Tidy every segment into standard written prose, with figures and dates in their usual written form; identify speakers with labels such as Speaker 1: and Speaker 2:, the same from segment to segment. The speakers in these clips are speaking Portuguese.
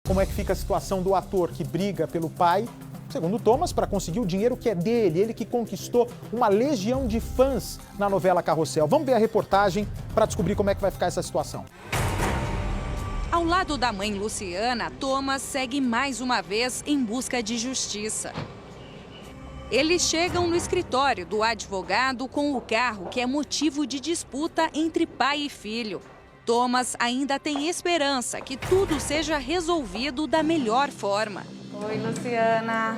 Speaker 1: Como é que fica a situação do ator que briga pelo pai, segundo Thomas, para conseguir o dinheiro que é dele, ele que conquistou uma legião de fãs na novela Carrossel. Vamos ver a reportagem para descobrir como é que vai ficar essa situação.
Speaker 2: Ao lado da mãe Luciana, Thomas segue mais uma vez em busca de justiça. Eles chegam no escritório do advogado com o carro que é motivo de disputa entre pai e filho. Thomas ainda tem esperança que tudo seja resolvido da melhor forma.
Speaker 3: Oi, Luciana.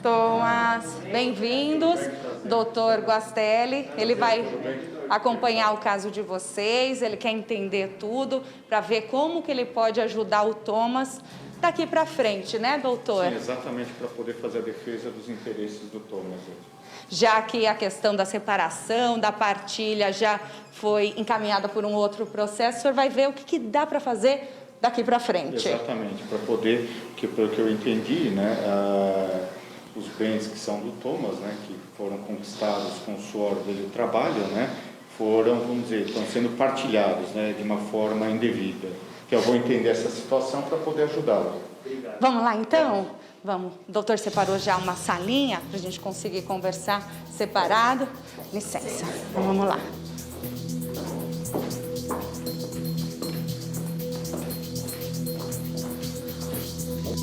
Speaker 3: Thomas, bem-vindos. Doutor Guastelli, ele vai acompanhar o caso de vocês, ele quer entender tudo para ver como que ele pode ajudar o Thomas daqui para frente, né, doutor?
Speaker 4: Sim, exatamente, para poder fazer a defesa dos interesses do Thomas.
Speaker 3: Já que a questão da separação, da partilha já foi encaminhada por um outro processo, o senhor vai ver o que dá para fazer daqui para frente.
Speaker 4: Exatamente, para poder, pelo que eu entendi, né, os bens que são do Thomas, né, que foram conquistados com o suor dele, o trabalho, né, foram, vamos dizer, estão sendo partilhados, né, de uma forma indevida. Que eu vou entender essa situação para poder ajudá-lo.
Speaker 3: Vamos lá, então? Vamos. O doutor separou já uma salinha para a gente conseguir conversar separado. Licença. Então, vamos lá.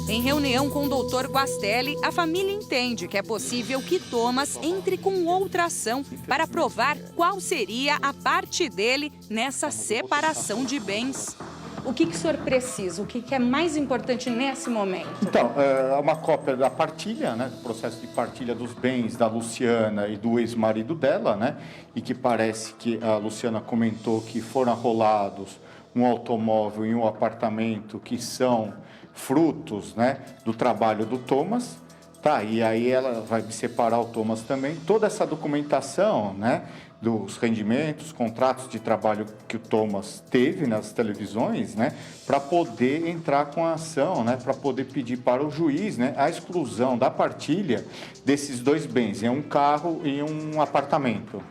Speaker 2: Em reunião com o doutor Guastelli, a família entende que é possível que Thomas entre com outra ação para provar qual seria a parte dele nessa separação de bens.
Speaker 3: O que o senhor precisa? O que é mais importante nesse momento?
Speaker 4: Então, é uma cópia da partilha, né, do processo de partilha dos bens da Luciana e do ex-marido dela, né, e que parece que a Luciana comentou que foram arrolados um automóvel e um apartamento que são frutos, né, do trabalho do Thomas. Tá, e aí ela vai separar o Thomas também. Toda essa documentação, né, dos rendimentos, contratos de trabalho que o Thomas teve nas televisões, né, para poder entrar com a ação, né, para poder pedir para o juiz, né, a exclusão da partilha desses dois bens, um carro e um apartamento.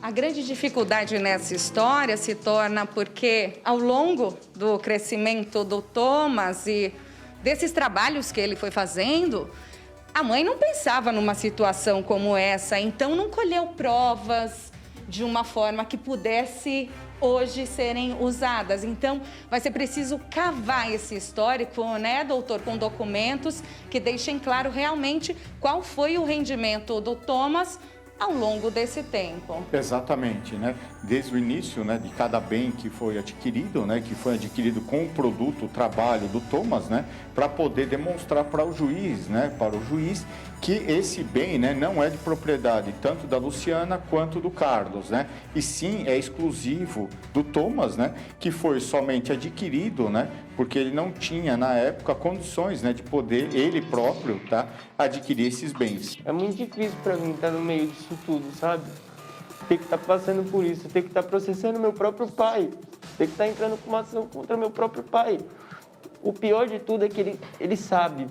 Speaker 3: A grande dificuldade nessa história se torna porque, ao longo do crescimento do Thomas e desses trabalhos que ele foi fazendo, a mãe não pensava numa situação como essa, então não colheu provas de uma forma que pudesse hoje serem usadas. Então, vai ser preciso cavar esse histórico, né, doutor, com documentos que deixem claro realmente qual foi o rendimento do Thomas ao longo desse tempo.
Speaker 4: Exatamente, né? Desde o início, né, de cada bem que foi adquirido, né, que foi adquirido com o produto, o trabalho do Thomas, né, para poder demonstrar para o juiz, né, que esse bem, né, não é de propriedade tanto da Luciana quanto do Carlos, né, e sim é exclusivo do Thomas, né, que foi somente adquirido, né, porque ele não tinha na época condições, né, de poder ele próprio, tá, adquirir esses bens.
Speaker 5: É muito difícil para mim estar no meio disso tudo, sabe? Ter que estar passando por isso, ter que estar processando meu próprio pai, ter que estar entrando com uma ação contra meu próprio pai. O pior de tudo é que ele sabe,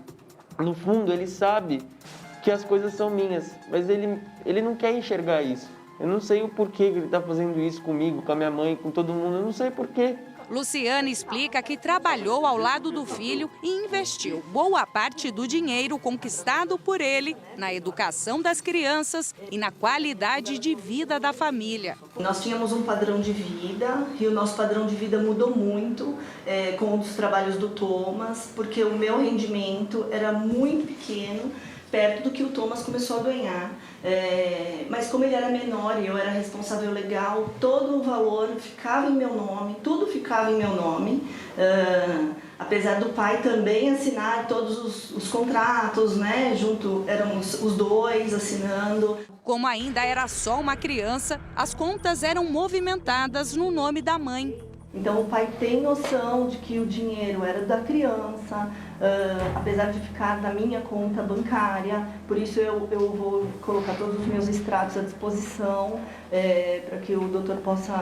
Speaker 5: no fundo ele sabe que as coisas são minhas, mas ele não quer enxergar isso. Eu não sei o porquê que ele está fazendo isso comigo, com a minha mãe, com todo mundo, eu não sei porquê.
Speaker 2: Luciana explica que trabalhou ao lado do filho e investiu boa parte do dinheiro conquistado por ele na educação das crianças e na qualidade de vida da família.
Speaker 6: Nós tínhamos um padrão de vida e o nosso padrão de vida mudou muito com os trabalhos do Thomas, porque o meu rendimento era muito pequeno, perto do que o Thomas começou a ganhar. Mas como ele era menor e eu era responsável legal, todo o valor ficava em meu nome, tudo ficava em meu nome. Apesar do pai também assinar todos os contratos, né? Junto eram os dois assinando.
Speaker 2: Como ainda era só uma criança, as contas eram movimentadas no nome da mãe.
Speaker 6: Então o pai tem noção de que o dinheiro era da criança, apesar de ficar na minha conta bancária. Por isso eu vou colocar todos os meus extratos à disposição para que o doutor possa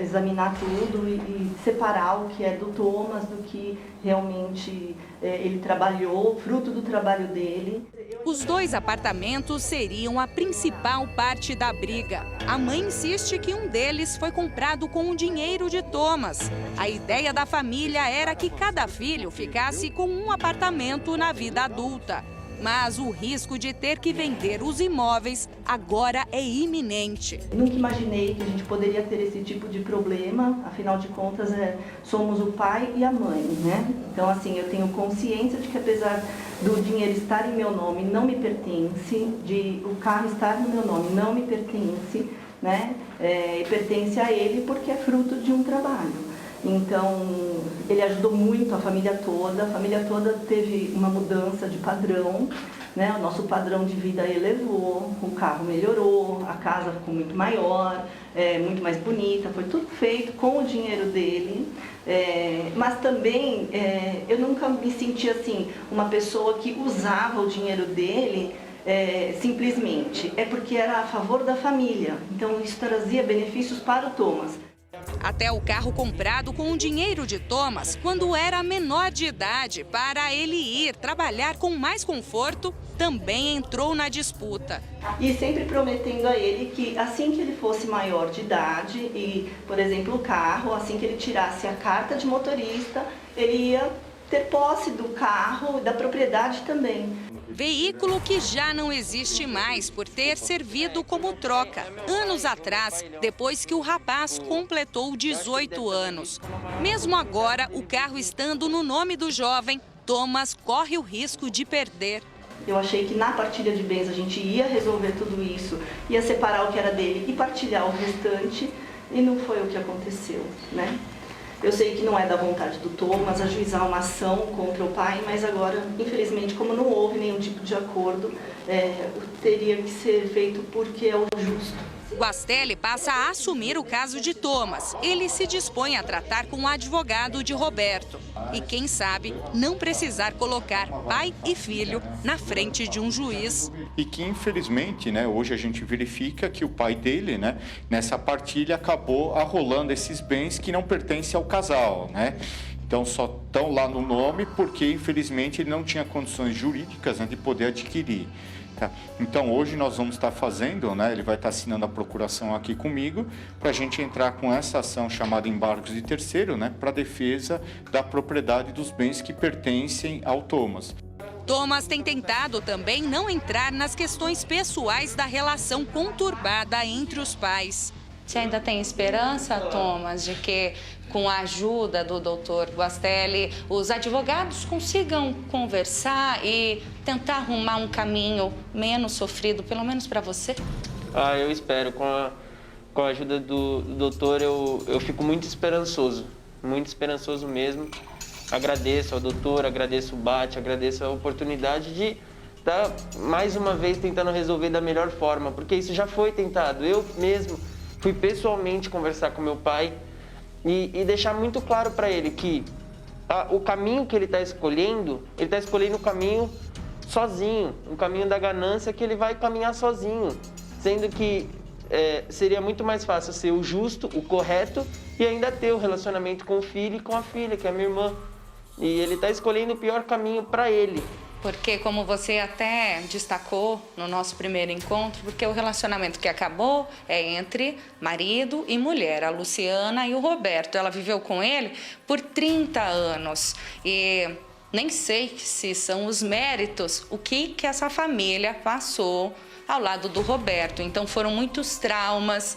Speaker 6: examinar tudo e separar o que é do Thomas do que realmente ele trabalhou, fruto do trabalho dele.
Speaker 2: Os 2 apartamentos seriam a principal parte da briga. A mãe insiste que um deles foi comprado com o dinheiro de Thomas. A ideia da família era que cada filho ficasse com um apartamento na vida adulta. Mas o risco de ter que vender os imóveis agora é iminente.
Speaker 6: Nunca imaginei que a gente poderia ter esse tipo de problema, afinal de contas somos o pai e a mãe, né? Então assim, eu tenho consciência de que apesar do dinheiro estar em meu nome, não me pertence, de o carro estar no meu nome, não me pertence, né? E pertence a ele porque é fruto de um trabalho. Então, ele ajudou muito a família toda teve uma mudança de padrão, né? O nosso padrão de vida elevou, o carro melhorou, a casa ficou muito maior, muito mais bonita, foi tudo feito com o dinheiro dele, mas também eu nunca me senti assim, uma pessoa que usava o dinheiro dele simplesmente, porque era a favor da família, então isso trazia benefícios para o Thomas.
Speaker 2: Até o carro comprado com o dinheiro de Thomas, quando era menor de idade, para ele ir trabalhar com mais conforto, também entrou na disputa.
Speaker 6: E sempre prometendo a ele que assim que ele fosse maior de idade e, por exemplo, o carro, assim que ele tirasse a carta de motorista, ele ia ter posse do carro e da propriedade também.
Speaker 2: Veículo que já não existe mais por ter servido como troca, anos atrás, depois que o rapaz completou 18 anos. Mesmo agora, o carro estando no nome do jovem, Thomas corre o risco de perder.
Speaker 6: Eu achei que na partilha de bens a gente ia resolver tudo isso, ia separar o que era dele e partilhar o restante, e não foi o que aconteceu, né? Eu sei que não é da vontade do Thomas ajuizar uma ação contra o pai, mas agora, infelizmente, como não houve nenhum tipo de acordo, teria que ser feito porque é o justo.
Speaker 2: Guastelli passa a assumir o caso de Thomas. Ele se dispõe a tratar com o advogado de Roberto. E quem sabe não precisar colocar pai e filho na frente de um juiz.
Speaker 4: E que, infelizmente, né, hoje a gente verifica que o pai dele, né, nessa partilha, acabou arrolando esses bens que não pertencem ao casal, né? Então, só estão lá no nome porque, infelizmente, ele não tinha condições jurídicas, né, de poder adquirir. Então, hoje nós vamos estar fazendo, né, ele vai estar assinando a procuração aqui comigo, para a gente entrar com essa ação chamada embargos de terceiro, né, para a defesa da propriedade dos bens que pertencem ao Thomas.
Speaker 2: Thomas tem tentado também não entrar nas questões pessoais da relação conturbada entre os pais.
Speaker 3: Você ainda tem esperança, Thomas, de que com a ajuda do doutor Guastelli, os advogados consigam conversar e tentar arrumar um caminho menos sofrido, pelo menos para você?
Speaker 5: Eu espero. Com a ajuda do doutor, eu fico muito esperançoso mesmo. Agradeço ao doutor, agradeço o Bate, agradeço a oportunidade de estar mais uma vez tentando resolver da melhor forma, porque isso já foi tentado. Eu mesmo fui pessoalmente conversar com meu pai e deixar muito claro para ele que o caminho que ele está escolhendo o caminho sozinho, o caminho da ganância que ele vai caminhar sozinho, sendo que seria muito mais fácil ser o justo, o correto e ainda ter o relacionamento com o filho e com a filha, que é a minha irmã. E ele está escolhendo o pior caminho para ele.
Speaker 3: Porque, como você até destacou no nosso primeiro encontro, porque o relacionamento que acabou é entre marido e mulher, a Luciana e o Roberto. Ela viveu com ele por 30 anos e nem sei se são os méritos, o que essa família passou ao lado do Roberto. Então, foram muitos traumas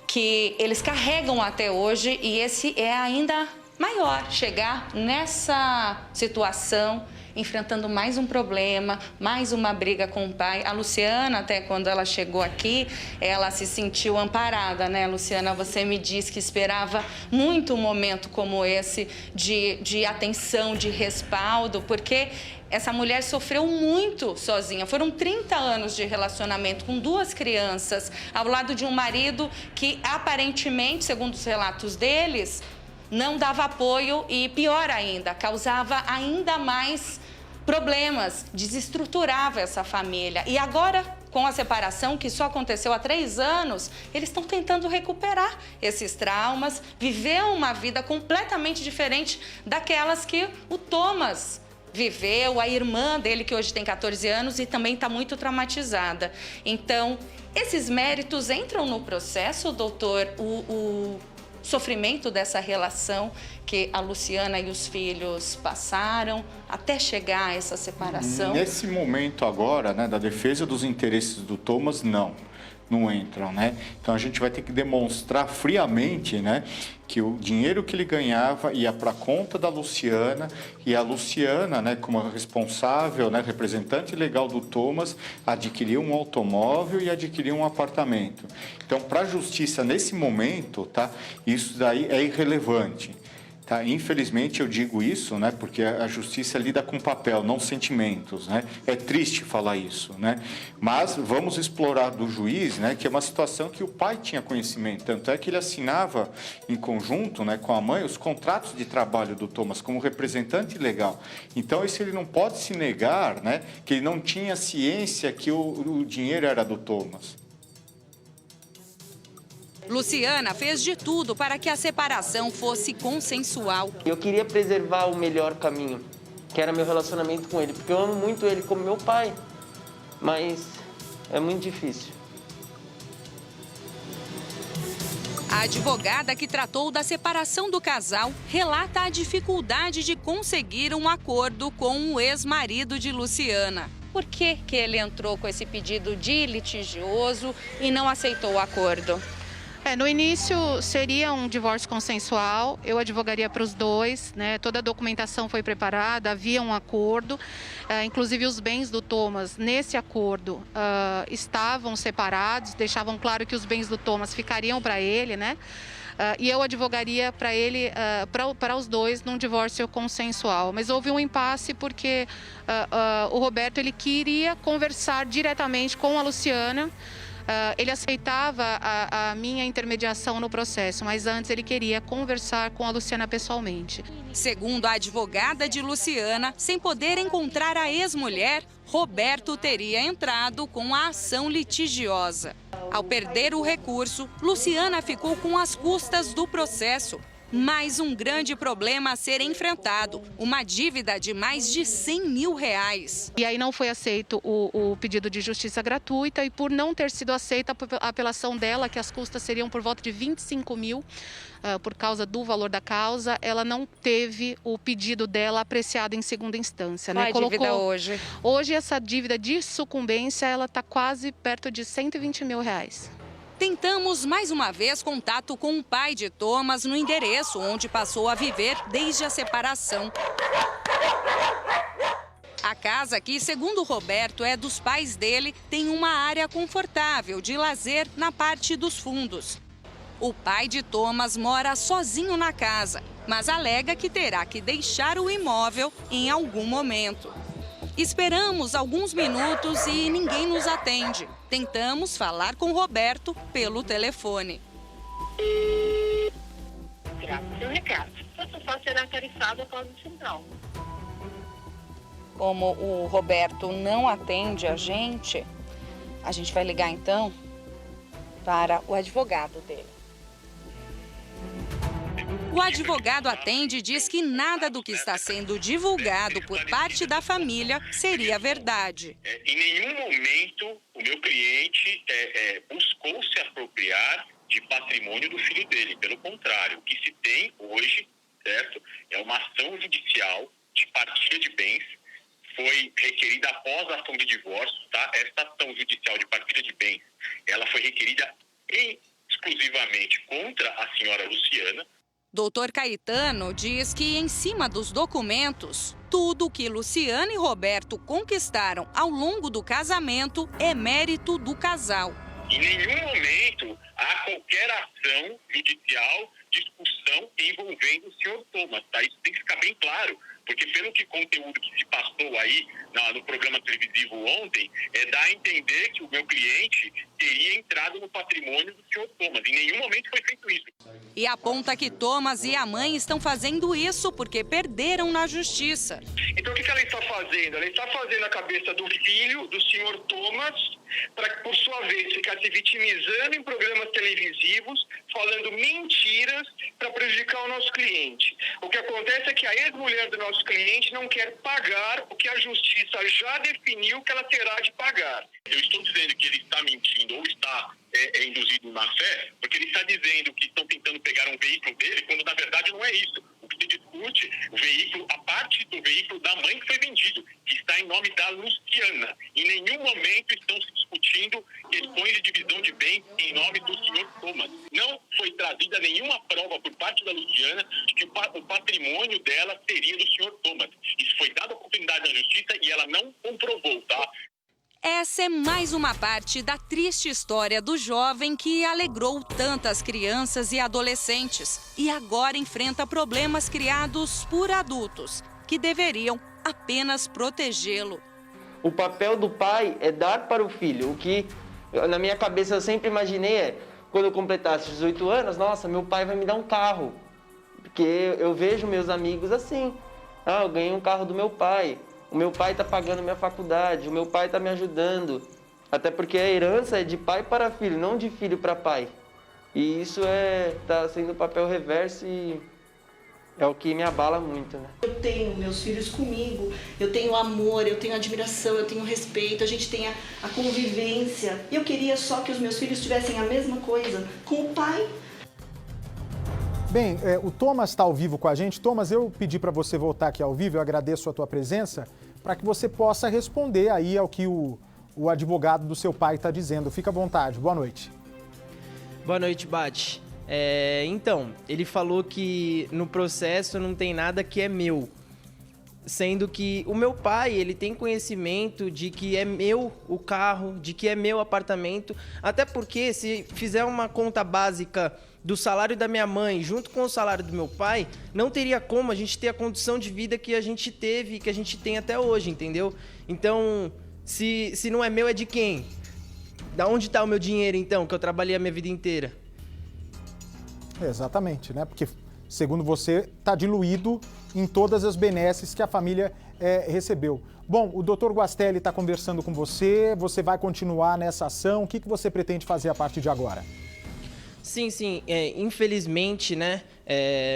Speaker 3: que eles carregam até hoje e esse é ainda maior, chegar nessa situação enfrentando mais um problema, mais uma briga com o pai. A Luciana, até quando ela chegou aqui, ela se sentiu amparada, né, Luciana? Você me disse que esperava muito um momento como esse de atenção, de respaldo, porque essa mulher sofreu muito sozinha. Foram 30 anos de relacionamento com 2 crianças, ao lado de um marido que, aparentemente, segundo os relatos deles, não dava apoio e, pior ainda, causava ainda mais problemas, desestruturava essa família. E agora com a separação, que só aconteceu há 3 anos, eles estão tentando recuperar esses traumas, viver uma vida completamente diferente daquelas que o Thomas viveu, a irmã dele, que hoje tem 14 anos e também está muito traumatizada. Então, esses méritos entram no processo, doutor, o sofrimento dessa relação que a Luciana e os filhos passaram até chegar a essa separação?
Speaker 4: Nesse momento agora, né, da defesa dos interesses do Thomas, não entram, né? Então a gente vai ter que demonstrar friamente, né, que o dinheiro que ele ganhava ia para a conta da Luciana e a Luciana, né, como responsável, né, representante legal do Thomas, adquiriu um automóvel e adquiriu um apartamento. Então, para a justiça nesse momento, tá, isso daí é irrelevante. Tá, infelizmente eu digo isso, né, porque a justiça lida com papel, não sentimentos, né? É triste falar isso, né? Mas vamos explorar do juiz, né, que é uma situação que o pai tinha conhecimento, tanto é que ele assinava em conjunto, né, com a mãe os contratos de trabalho do Thomas como representante legal. Então isso ele não pode se negar, né, que ele não tinha ciência que o dinheiro era do Thomas.
Speaker 2: Luciana fez de tudo para que a separação fosse consensual.
Speaker 5: Eu queria preservar o melhor caminho, que era meu relacionamento com ele, porque eu amo muito ele como meu pai, mas é muito difícil.
Speaker 2: A advogada que tratou da separação do casal relata a dificuldade de conseguir um acordo com o ex-marido de Luciana.
Speaker 3: Por que ele entrou com esse pedido de litigioso e não aceitou o acordo?
Speaker 7: No início seria um divórcio consensual, eu advogaria para os dois, né? Toda a documentação foi preparada, havia um acordo, inclusive os bens do Thomas nesse acordo estavam separados, deixavam claro que os bens do Thomas ficariam para ele, né? E eu advogaria para ele, para os dois, num divórcio consensual. Mas houve um impasse porque o Roberto ele queria conversar diretamente com a Luciana. Ele aceitava a minha intermediação no processo, mas antes ele queria conversar com a Luciana pessoalmente.
Speaker 2: Segundo a advogada de Luciana, sem poder encontrar a ex-mulher, Roberto teria entrado com a ação litigiosa. Ao perder o recurso, Luciana ficou com as custas do processo. Mais um grande problema a ser enfrentado, uma dívida de mais de R$100 mil.
Speaker 7: E aí não foi aceito o pedido de justiça gratuita e por não ter sido aceita a apelação dela, que as custas seriam por volta de 25 mil, por causa do valor da causa, ela não teve o pedido dela apreciado em segunda instância.
Speaker 3: Qual é a dívida hoje?
Speaker 7: Hoje essa dívida de sucumbência, ela está quase perto de R$120 mil.
Speaker 2: Tentamos mais uma vez contato com o pai de Thomas no endereço onde passou a viver desde a separação. A casa, que segundo Roberto é dos pais dele, tem uma área confortável de lazer na parte dos fundos. O pai de Thomas mora sozinho na casa, mas alega que terá que deixar o imóvel em algum momento. Esperamos alguns minutos e ninguém nos atende. Tentamos falar com Roberto pelo telefone.
Speaker 8: Graças ao recado. Essa só será tarifada após o sinal.
Speaker 3: Como o Roberto não atende a gente vai ligar então para o advogado dele.
Speaker 2: O advogado atende e diz que nada do que está sendo divulgado por parte da família seria verdade.
Speaker 9: Em nenhum momento o meu cliente buscou se apropriar de patrimônio do filho dele. Pelo contrário, o que se tem hoje, certo, é uma ação judicial de partilha de bens, foi requerida após a ação de divórcio, tá? Esta ação judicial de partilha de bens, ela foi requerida exclusivamente contra a senhora Luciana.
Speaker 2: Doutor Caetano diz que, em cima dos documentos, tudo que Luciana e Roberto conquistaram ao longo do casamento é mérito do casal.
Speaker 9: Em nenhum momento há qualquer ação judicial, discussão envolvendo o senhor Thomas, tá? Isso tem que ficar bem claro, porque pelo que conteúdo que se passou passou aí no programa televisivo ontem, dá a entender que o meu cliente teria entrado no patrimônio do senhor Thomas. Em nenhum momento foi feito isso.
Speaker 2: E aponta que Thomas e a mãe estão fazendo isso porque perderam na justiça.
Speaker 10: Então o que ela está fazendo? Ela está fazendo a cabeça do filho, do senhor Thomas, para que, por sua vez, ficar se vitimizando em programas televisivos, falando mentiras para prejudicar o nosso cliente. O que acontece é que a ex-mulher do nosso cliente não quer pagar o que a justiça já definiu que ela terá de pagar.
Speaker 9: Eu estou dizendo que ele está mentindo ou está induzido na fé, porque ele está dizendo que estão tentando pegar um veículo dele, quando na verdade não é isso. O que se discute, o veículo, a parte do veículo da mãe que foi vendido, que está em nome da Luciana. Em nenhum momento estão se discutindo questões de divisão de bens em nome do senhor Thomas. Não foi trazida nenhuma prova por parte da Luciana de que o patrimônio dela seria do senhor Thomas. Isso foi dado a oportunidade na justiça e ela não comprovou, tá?
Speaker 2: Essa é mais uma parte da triste história do jovem que alegrou tantas crianças e adolescentes e agora enfrenta problemas criados por adultos que deveriam apenas protegê-lo.
Speaker 5: O papel do pai é dar para o filho. O que na minha cabeça eu sempre imaginei quando eu completasse 18 anos, nossa, meu pai vai me dar um carro. Porque eu vejo meus amigos assim, eu ganhei um carro do meu pai. O meu pai está pagando minha faculdade, o meu pai está me ajudando. Até porque a herança é de pai para filho, não de filho para pai. E isso está sendo o papel reverso e é o que me abala muito, né?
Speaker 6: Eu tenho meus filhos comigo, eu tenho amor, eu tenho admiração, eu tenho respeito, a gente tem a convivência. E eu queria só que os meus filhos tivessem a mesma coisa com o pai.
Speaker 1: Bem, o Thomas está ao vivo com a gente. Thomas, eu pedi para você voltar aqui ao vivo, eu agradeço a tua presença, para que você possa responder aí ao que o advogado do seu pai está dizendo. Fica à vontade, boa noite.
Speaker 11: Boa noite, Bate. Então, ele falou que no processo não tem nada que é meu, sendo que o meu pai, ele tem conhecimento de que é meu o carro, de que é meu apartamento, até porque se fizer uma conta básica do salário da minha mãe junto com o salário do meu pai, não teria como a gente ter a condição de vida que a gente teve e que a gente tem até hoje, entendeu? Então, se não é meu, é de quem? Da onde está o meu dinheiro, então, que eu trabalhei a minha vida inteira?
Speaker 1: Exatamente, né? Porque, segundo você, está diluído em todas as benesses que a família recebeu. Bom, o doutor Guastelli está conversando com você, você vai continuar nessa ação, o que você pretende fazer a partir de agora?
Speaker 11: Sim, infelizmente, né,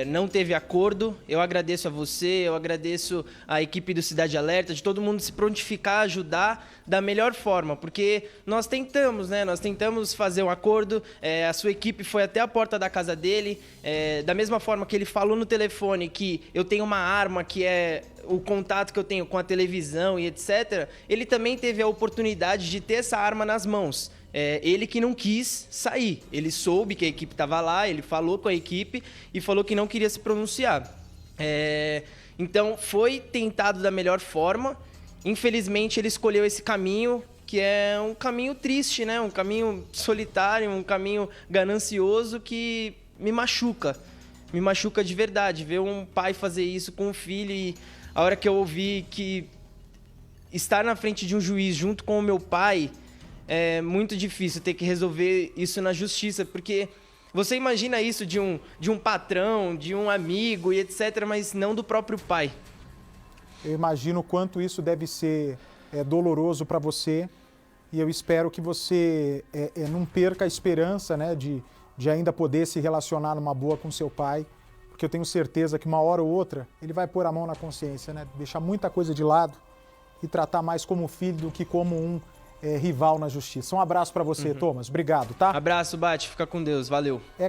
Speaker 11: não teve acordo. Eu agradeço a você, eu agradeço a equipe do Cidade Alerta, de todo mundo se prontificar, ajudar da melhor forma, porque nós tentamos, né, fazer um acordo, a sua equipe foi até a porta da casa dele, da mesma forma que ele falou no telefone que eu tenho uma arma que é o contato que eu tenho com a televisão e etc., ele também teve a oportunidade de ter essa arma nas mãos. Ele que não quis sair, ele soube que a equipe estava lá, ele falou com a equipe e falou que não queria se pronunciar. Então foi tentado da melhor forma, infelizmente ele escolheu esse caminho, que é um caminho triste, né? Um caminho solitário, um caminho ganancioso que me machuca de verdade, ver um pai fazer isso com um filho. E a hora que eu ouvi que estar na frente de um juiz junto com o meu pai, é muito difícil ter que resolver isso na justiça, porque você imagina isso de um patrão, de um amigo e etc., mas não do próprio pai.
Speaker 1: Eu imagino o quanto isso deve ser doloroso para você e eu espero que você não perca a esperança, né, de ainda poder se relacionar numa boa com seu pai, porque eu tenho certeza que uma hora ou outra ele vai pôr a mão na consciência, né, deixar muita coisa de lado e tratar mais como filho do que como um rival na justiça. Um abraço para você, Thomas. Obrigado, tá?
Speaker 11: Abraço, Bate. Fica com Deus. Valeu.